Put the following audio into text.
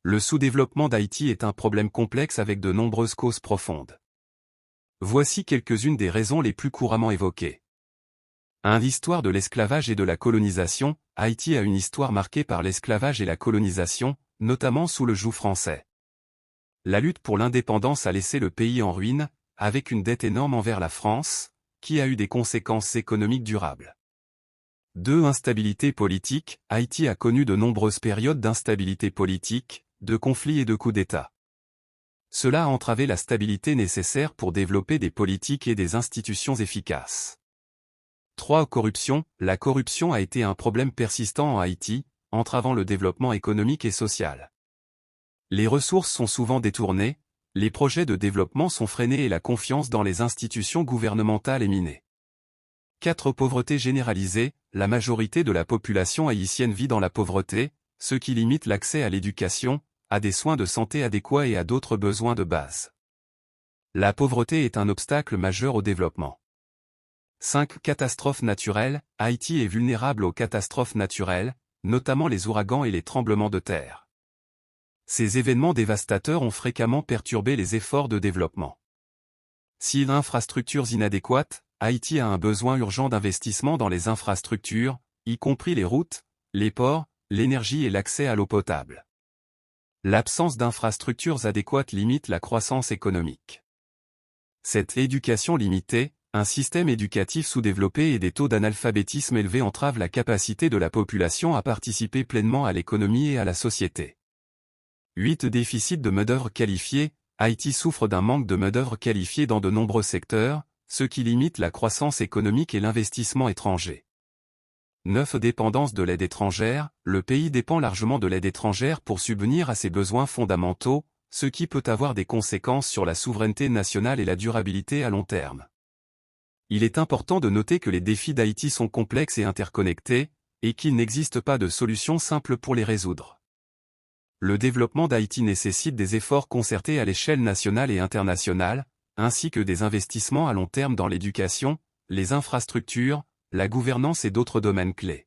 Le sous-développement d'Haïti est un problème complexe avec de nombreuses causes profondes. Voici quelques-unes des raisons les plus couramment évoquées. 1. L'histoire de l'esclavage et de la colonisation. Haïti a une histoire marquée par l'esclavage et la colonisation, notamment sous le joug français. La lutte pour l'indépendance a laissé le pays en ruine, avec une dette énorme envers la France, qui a eu des conséquences économiques durables. 2. Instabilité politique. Haïti a connu de nombreuses périodes d'instabilité politique, de conflits et de coups d'État. Cela a entravé la stabilité nécessaire pour développer des politiques et des institutions efficaces. 3. Corruption. La corruption a été un problème persistant en Haïti, entravant le développement économique et social. Les ressources sont souvent détournées, les projets de développement sont freinés et la confiance dans les institutions gouvernementales est minée. 4. Pauvreté généralisée. La majorité de la population haïtienne vit dans la pauvreté, ce qui limite l'accès à l'éducation, à des soins de santé adéquats et à d'autres besoins de base. La pauvreté est un obstacle majeur au développement. 5. Catastrophes naturelles. Haïti est vulnérable aux catastrophes naturelles, notamment les ouragans et les tremblements de terre. Ces événements dévastateurs ont fréquemment perturbé les efforts de développement. 6. Infrastructures inadéquates. Haïti a un besoin urgent d'investissement dans les infrastructures, y compris les routes, les ports, l'énergie et l'accès à l'eau potable. L'absence d'infrastructures adéquates limite la croissance économique. Cette éducation limitée, un système éducatif sous-développé et des taux d'analphabétisme élevés entravent la capacité de la population à participer pleinement à l'économie et à la société. 8. Déficit de main-d'œuvre qualifiée. Haïti souffre d'un manque de main-d'œuvre qualifiée dans de nombreux secteurs, ce qui limite la croissance économique et l'investissement étranger. 9. Dépendance de l'aide étrangère. Le pays dépend largement de l'aide étrangère pour subvenir à ses besoins fondamentaux, ce qui peut avoir des conséquences sur la souveraineté nationale et la durabilité à long terme. Il est important de noter que les défis d'Haïti sont complexes et interconnectés, et qu'il n'existe pas de solution simple pour les résoudre. Le développement d'Haïti nécessite des efforts concertés à l'échelle nationale et internationale, ainsi que des investissements à long terme dans l'éducation, les infrastructures, la gouvernance et d'autres domaines clés.